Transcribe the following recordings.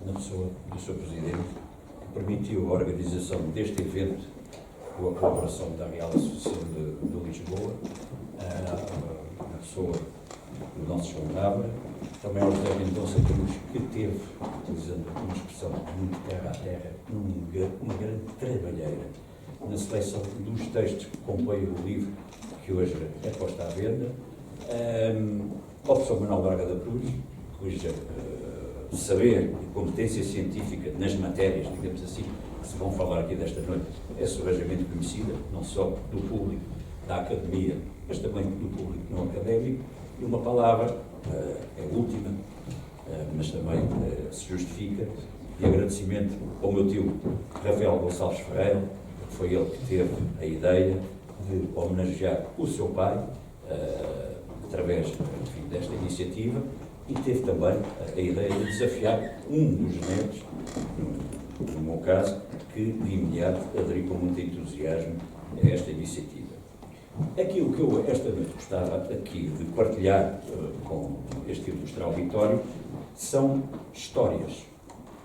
na pessoa do Sr. Presidente, que permitiu a organização deste evento com a colaboração da Real Associação de Lisboa, a pessoa do nosso João Cabra, também ao José Mendonça Cruz, que teve, utilizando uma expressão muito terra a terra, uma grande trabalheira na seleção dos textos que compõem o livro que hoje é posto à venda, ao professor Manuel Braga da Cruz, cuja saber e competência científica nas matérias, digamos assim, que se vão falar aqui desta noite, é subejamente conhecida, não só do público da academia, mas também do público não académico, e uma palavra, é a última, mas também se justifica, de agradecimento ao meu tio Rafael Gonçalves Ferreira, que foi ele que teve a ideia de homenagear o seu pai, através, enfim, desta iniciativa, e teve também a ideia de desafiar um dos netos, no meu caso, que de imediato aderiu com muito entusiasmo a esta iniciativa. Aquilo que eu esta noite gostava aqui de partilhar com este ilustre auditório são histórias,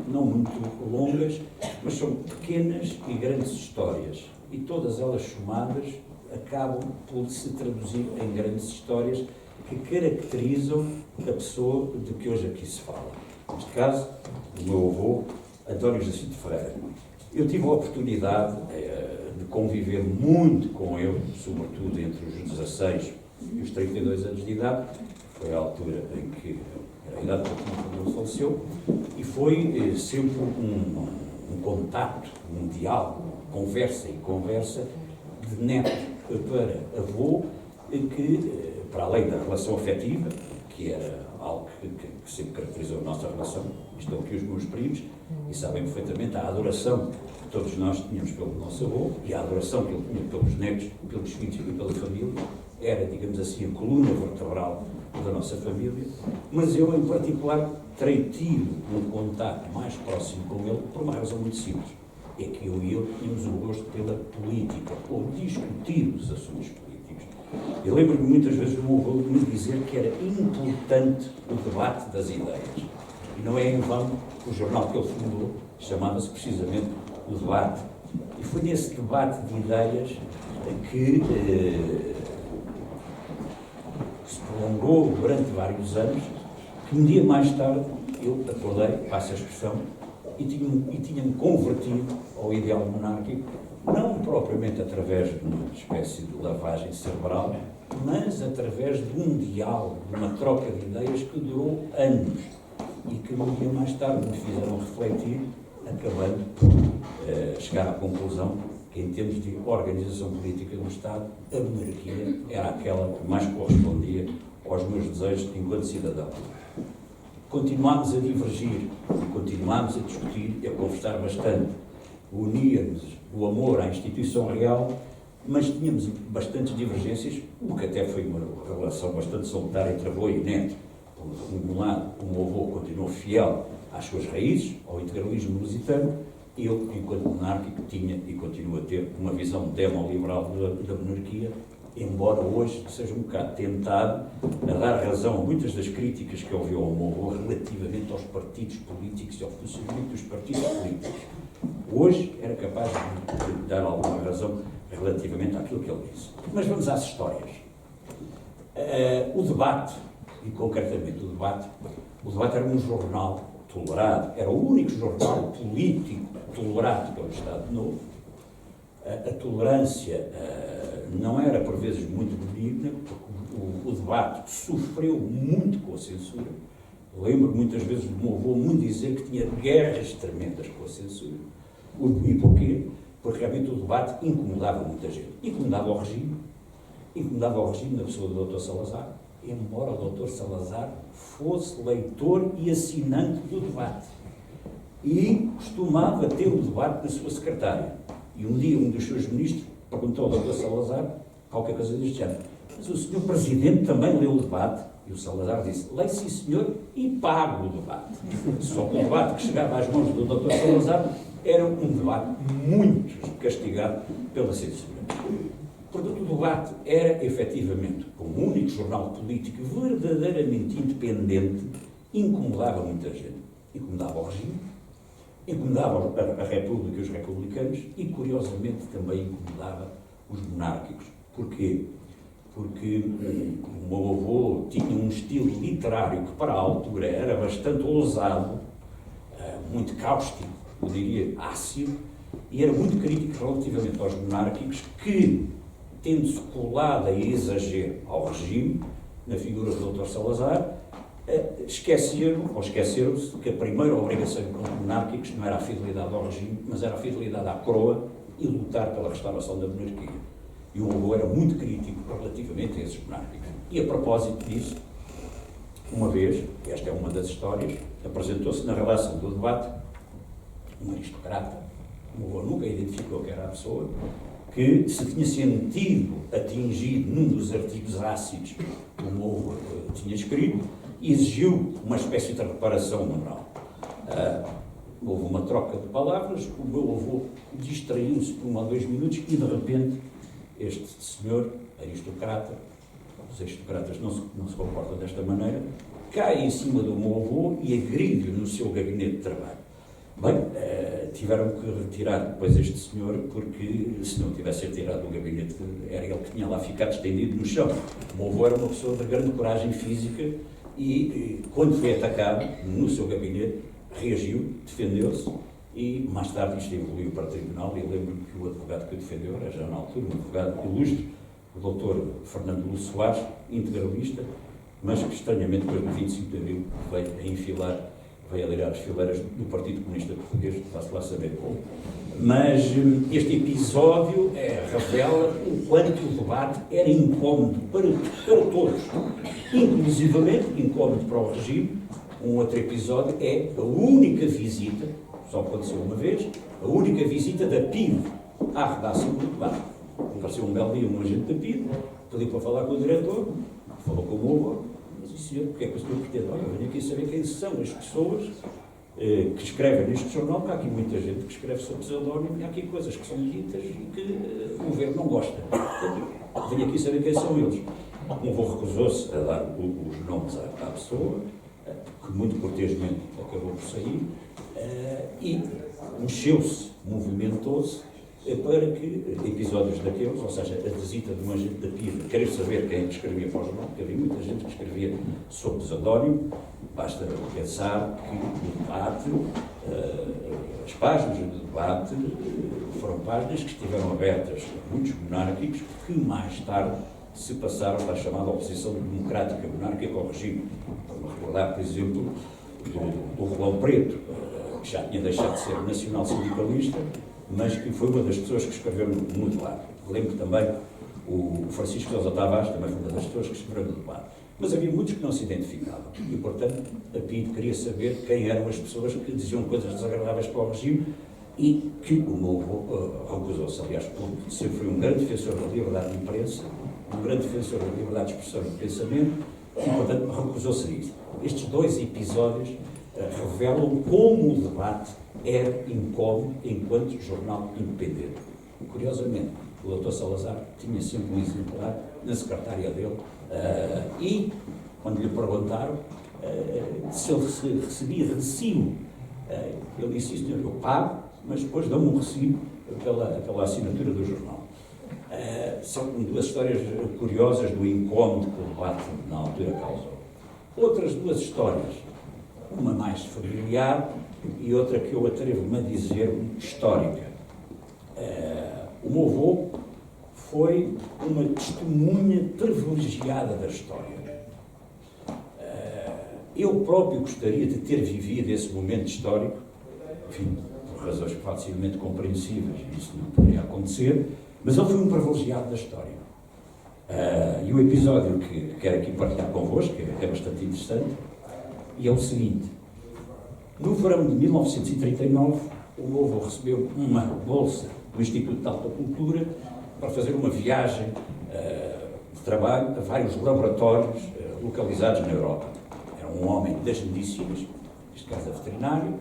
não muito longas, mas são pequenas e grandes histórias, e todas elas somadas acabam por se traduzir em grandes histórias que caracterizam a pessoa de que hoje aqui se fala. Neste caso, o meu avô, António Jacinto Ferreira. Eu tive a oportunidade de conviver muito com ele, sobretudo entre os 16 e os 32 anos de idade, foi a altura em que era a idade quando ele faleceu, e foi sempre um contacto, um diálogo, conversa e conversa, de neto para avô, que, para além da relação afetiva, que era algo que sempre caracterizou a nossa relação, estão aqui os meus primos, e sabem perfeitamente a adoração que todos nós tínhamos pelo nosso avô, e a adoração que ele tinha pelos netos, pelos filhos e pela família, era, digamos assim, a coluna vertebral da nossa família, mas eu, em particular, terei tido um contato mais próximo com ele por uma razão muito simples. É que eu e ele tínhamos o gosto pela política, ou discutir os assuntos políticos. Eu lembro-me muitas vezes do meu avô me dizer que era importante o debate das ideias. E não é em vão que o jornal que ele fundou chamava-se precisamente o Debate. E foi nesse debate de ideias que se prolongou durante vários anos, que um dia mais tarde eu acordei, passo a expressão, e tinha-me convertido ao ideal monárquico, não propriamente através de uma espécie de lavagem cerebral, mas através de um diálogo, de uma troca de ideias que durou anos e que um dia mais tarde me fizeram refletir, acabando por chegar à conclusão que, em termos de organização política do Estado, a monarquia era aquela que mais correspondia aos meus desejos enquanto cidadão. Continuámos a divergir, continuámos a discutir e a conversar bastante. Unia-nos o amor à instituição real, mas tínhamos bastantes divergências, o que até foi uma relação bastante solitária entre avô e neto. De um lado, o meu avô continuou fiel às suas raízes, ao integralismo lusitano, e eu, enquanto monárquico, tinha e continuo a ter uma visão demoliberal da monarquia, embora hoje seja um bocado tentado a dar razão a muitas das críticas que ouviu ao meu avô relativamente aos partidos políticos e ao funcionamento dos partidos políticos. Hoje era capaz de dar alguma razão relativamente àquilo que ele disse. Mas vamos às histórias. O debate, e concretamente o debate era um jornal tolerado, era o único jornal político tolerado pelo Estado Novo. A tolerância não era, por vezes, muito benigna, porque o debate sofreu muito com a censura. Lembro muitas vezes do meu avô me dizer que tinha guerras tremendas com a censura. E porquê? Porque realmente o debate incomodava muita gente. Incomodava o regime na pessoa do Dr. Salazar, embora o Dr. Salazar fosse leitor e assinante do debate. E costumava ter o debate na sua secretária. E um dia um dos seus ministros perguntou ao Dr. Salazar qualquer coisa deste género. Mas o Sr. Presidente também leu o debate? E o Salazar disse, leio sim senhor e pago o debate. Só que o debate que chegava às mãos do Dr. Salazar era um debate muito castigado pela censura. Portanto, o debate era, efetivamente, como único jornal político verdadeiramente independente, incomodava muita gente. incomodava o regime, incomodava a República e os republicanos e, curiosamente, também incomodava os monárquicos. Porquê? Porque o meu avô tinha um estilo literário que, para a altura, era bastante ousado, muito cáustico, eu diria ácido, e era muito crítico relativamente aos monárquicos que, tendo-se colado a exagero ao regime, na figura do Dr. Salazar, esqueceram-se que a primeira obrigação dos monárquicos não era a fidelidade ao regime, mas era a fidelidade à coroa e lutar pela restauração da monarquia. E o avô era muito crítico relativamente a esses monárquicos. E a propósito disso, uma vez, esta é uma das histórias, apresentou-se na redação do debate um aristocrata, o meu avô nunca identificou que era a pessoa, que se tinha sentido atingido num dos artigos ácidos que o meu avô tinha escrito e exigiu uma espécie de reparação moral. Houve uma troca de palavras, o meu avô distraiu-se por 1 ou 2 minutos e, de repente, este senhor, aristocrata, os aristocratas não se comportam desta maneira, cai em cima do meu avô e agride-o no seu gabinete de trabalho. Bem, tiveram que retirar depois este senhor, porque se não tivesse retirado do gabinete, era ele que tinha lá ficado estendido no chão. O meu avô era uma pessoa de grande coragem física e quando foi atacado no seu gabinete, reagiu, defendeu-se e mais tarde isto evoluiu para o tribunal e eu lembro-me que o advogado que o defendeu era já na altura um advogado ilustre, o doutor Fernando Lúcio Soares, integralista, mas que estranhamente depois do 25 de Abril veio a ligar as fileiras do Partido Comunista Português, faço lá saber como. Mas este episódio revela o quanto o debate era incómodo para todos, inclusivamente incómodo para o regime. Um outro episódio é a única visita, só aconteceu uma vez, a única visita da PIDE à redação do debate. Apareceu um belo dia um agente da PIDE, pediu para falar com o diretor, falou com o meu avô, mas disse, senhor, porque é que o senhor pretende? Olha, eu venho aqui saber quem são as pessoas que escrevem neste jornal, porque há aqui muita gente que escreve sob pseudónimo e há aqui coisas que são ditas e que o governo não gosta. Portanto, venho aqui saber quem são eles. O avô recusou-se a dar os nomes à pessoa, que muito cortesmente acabou por sair, e mexeu-se, movimentou-se, para que episódios daqueles, ou seja, a visita de um agente da PIDE, querer saber quem escrevia para o jornal, porque havia muita gente que escrevia sob pseudónimo, basta pensar que o debate, as páginas do debate, foram páginas que estiveram abertas a muitos monárquicos que mais tarde se passaram para a chamada oposição democrática monárquica ao regime. Vou recordar, por exemplo, do Rolão Preto, que já tinha deixado de ser nacional-sindicalista, mas que foi uma das pessoas que escreveu no debate. Lembro também o Francisco Sousa Tavares, também foi uma das pessoas que escreveu no debate. Mas havia muitos que não se identificavam e, portanto, a PIDE queria saber quem eram as pessoas que diziam coisas desagradáveis para o regime e que o meu avô recusou-se. Aliás, sempre foi um grande defensor da liberdade de imprensa, um grande defensor da liberdade de expressão e de pensamento e, portanto, recusou-se a isso. Estes 2 episódios revelam como o debate era incómodo enquanto jornal independente. Curiosamente, o Dr. Salazar tinha sempre um exemplar na secretária dele e, quando lhe perguntaram se ele recebia recibo, ele disse, sim, senhor, eu pago, mas depois dão-me um recibo pela assinatura do jornal. São 2 histórias curiosas do incómodo que o debate na altura causou. Outras 2 histórias, uma mais familiar e outra que eu atrevo-me a dizer histórica. O meu avô foi uma testemunha privilegiada da história. Eu próprio gostaria de ter vivido esse momento histórico, enfim, por razões facilmente compreensíveis, isso não poderia acontecer, mas ele foi um privilegiado da história. E o episódio que quero aqui partilhar convosco, que é bastante interessante, e é o seguinte. No verão de 1939, o meu avô recebeu uma bolsa do Instituto de Alta Cultura para fazer uma viagem de trabalho a vários laboratórios localizados na Europa. Era um homem das medicinas, neste caso veterinário,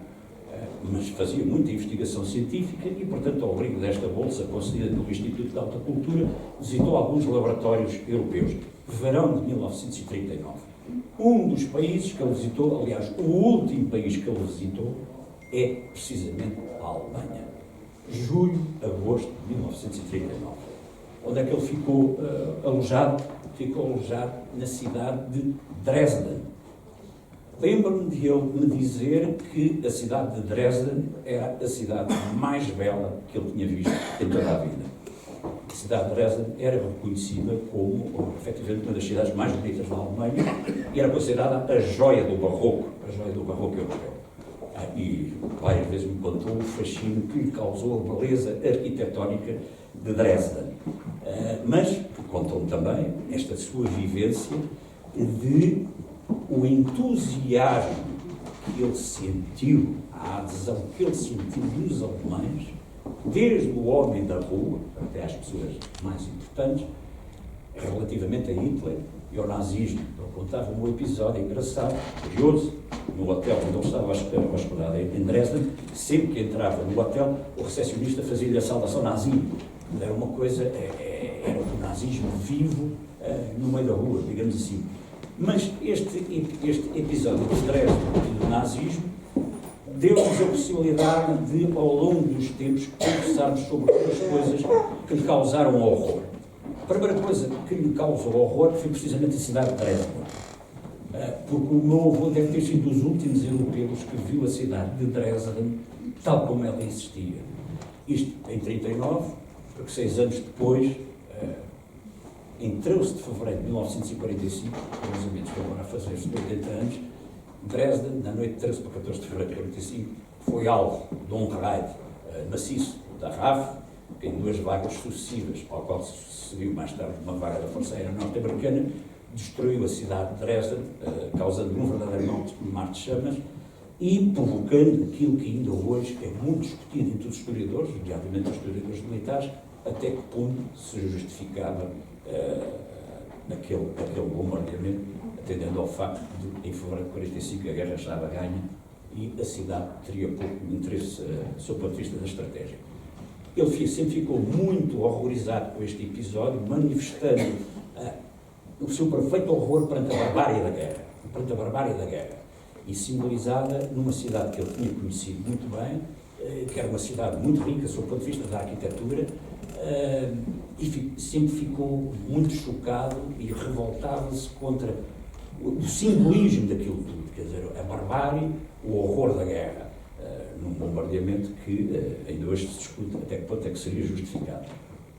mas fazia muita investigação científica e, portanto, ao abrigo desta bolsa concedida pelo Instituto de Alta Cultura, visitou alguns laboratórios europeus. Verão de 1939. Um dos países que ele visitou, aliás, o último país que ele visitou, é precisamente a Alemanha. Julho, agosto de 1939. Onde é que ele ficou alojado? Ficou alojado na cidade de Dresden. Lembro-me de ele me dizer que a cidade de Dresden era a cidade mais bela que ele tinha visto em toda a vida. A cidade de Dresden era reconhecida como, efetivamente, uma das cidades mais bonitas da Alemanha e era considerada a joia do barroco europeu. E várias vezes me contou o fascínio que lhe causou a beleza arquitetónica de Dresden. Mas contou-me também esta sua vivência de o entusiasmo que ele sentiu, a adesão que ele sentiu dos alemães, desde o homem da rua até às pessoas mais importantes, relativamente a Hitler e ao nazismo. Ele contava um episódio engraçado, curioso, no hotel onde ele estava hospedado em Dresden. Sempre que entrava no hotel, o recepcionista fazia-lhe a saudação nazi. Era uma coisa, era o nazismo vivo no meio da rua, digamos assim. Mas este episódio de Dresden e do nazismo deu-nos a possibilidade de, ao longo dos tempos, conversarmos sobre as coisas que lhe causaram horror. A primeira coisa que lhe causou horror foi precisamente a cidade de Dresden. Porque o meu avô deve ter sido dos últimos europeus que viu a cidade de Dresden tal como ela existia. Isto em 1939, porque 6 anos depois, em 13 de fevereiro de 1945, meus amigos que agora a fazer 80 anos, Dresden, na noite de 13 para 14 de fevereiro de 1945, foi alvo de um raid maciço da RAF, que em 2 vagas sucessivas, ao qual se seguiu mais tarde uma vaga da Força Aérea Norte-Americana, destruiu a cidade de Dresden, causando um verdadeiro mar de chamas e provocando aquilo que ainda hoje é muito discutido entre os historiadores, e obviamente os historiadores militares, até que ponto se justificava aquele bombardeamento, atendendo ao facto de, em fevereiro de 45, a guerra estava ganha e a cidade teria pouco interesse do seu ponto de vista da estratégia. Ele sempre ficou muito horrorizado com este episódio, manifestando o seu perfeito horror perante a barbárie da guerra, e simbolizada numa cidade que ele tinha conhecido muito bem, que era uma cidade muito rica, do seu ponto de vista da arquitetura, e sempre ficou muito chocado e revoltava-se contra o simbolismo daquilo tudo, quer dizer, a barbárie, o horror da guerra, num bombardeamento que ainda hoje se discute até que ponto é que seria justificado.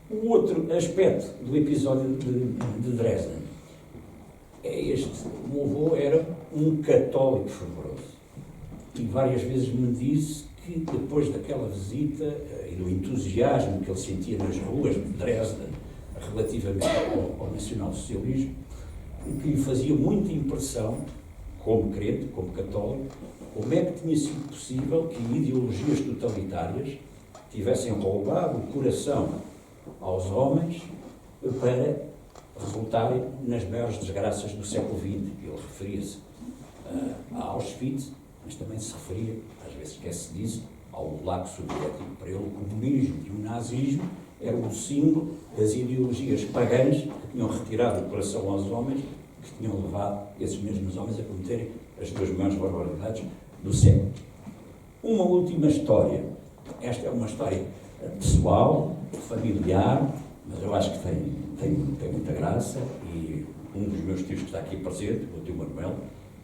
O outro aspecto do episódio de Dresden é este. O meu avô era um católico fervoroso e várias vezes me disse que depois daquela visita e do entusiasmo que ele sentia nas ruas de Dresden relativamente ao nacionalsocialismo, o que lhe fazia muita impressão, como crente, como católico, como é que tinha sido possível que ideologias totalitárias tivessem roubado o coração aos homens para resultarem nas maiores desgraças do século XX. Ele referia-se a Auschwitz, mas também se referia, às vezes esquece disso, ao Gulag soviético. Para ele, o comunismo e o nazismo eram o símbolo das ideologias pagãs que tinham retirado o coração aos homens, que tinham levado esses mesmos homens a cometerem as 2 maiores barbaridades do século. Uma última história. Esta é uma história pessoal, familiar, mas eu acho que tem muita graça, e um dos meus tios que está aqui presente, o tio Manuel,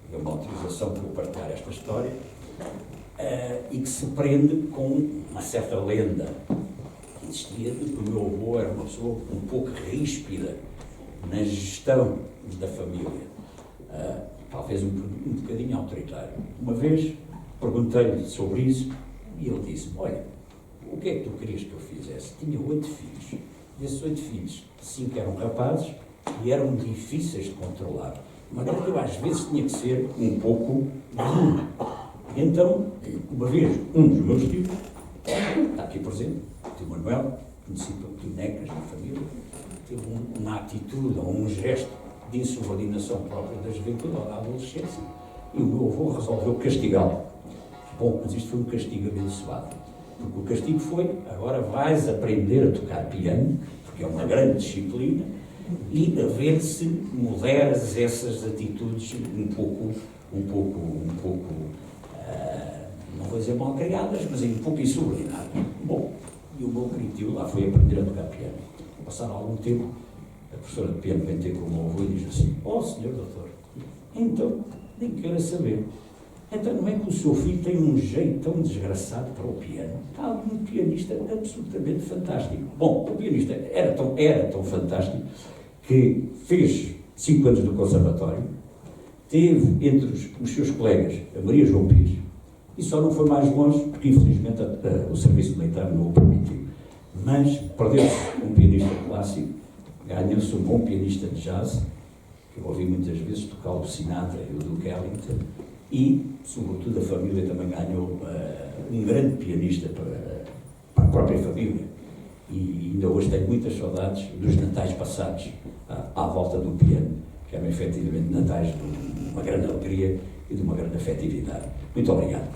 deu-me autorização para eu partilhar esta história, e que se prende com uma certa lenda que existia de que o meu avô era uma pessoa um pouco ríspida na gestão da família, talvez um bocadinho autoritário. Uma vez perguntei-lhe sobre isso e ele disse-me: olha, o que é que tu querias que eu fizesse? Tinha 8 filhos. Desses 8 filhos, 5 eram rapazes e eram difíceis de controlar. Mas eu às vezes tinha que ser um pouco duro. Então, uma vez, um dos meus tios, está aqui presente, o tio Manuel, conhecido pelo tio Necas na família, teve uma atitude ou um gesto de insubordinação própria da juventude ou da adolescência, e o meu avô resolveu castigá-lo. Bom, mas isto foi um castigo abençoado, porque o castigo foi: agora vais aprender a tocar piano, porque é uma grande disciplina, e a ver se moderas essas atitudes um pouco, não vou dizer mal criadas, mas um pouco insubordinadas. Bom, e o meu querido tio lá foi aprender a tocar piano. Passado algum tempo, a professora de piano vem ter com o meu avô e diz assim: "Oh, senhor doutor, então, nem quero saber. Então não é que o seu filho tem um jeito tão desgraçado para o piano? Está um pianista absolutamente fantástico." Bom, o pianista era tão fantástico que fez 5 anos no conservatório, teve entre os seus colegas a Maria João Pires, e só não foi mais longe porque infelizmente o serviço militar não o permitiu. Mas perdeu-se um pianista clássico, ganhou-se um bom pianista de jazz, que eu ouvi muitas vezes tocar o Sinatra e o Duke Ellington, e, sobretudo, a família também ganhou um grande pianista para a própria família. E ainda hoje tenho muitas saudades dos natais passados à volta do piano, que eram efetivamente natais de uma grande alegria e de uma grande afetividade. Muito obrigado.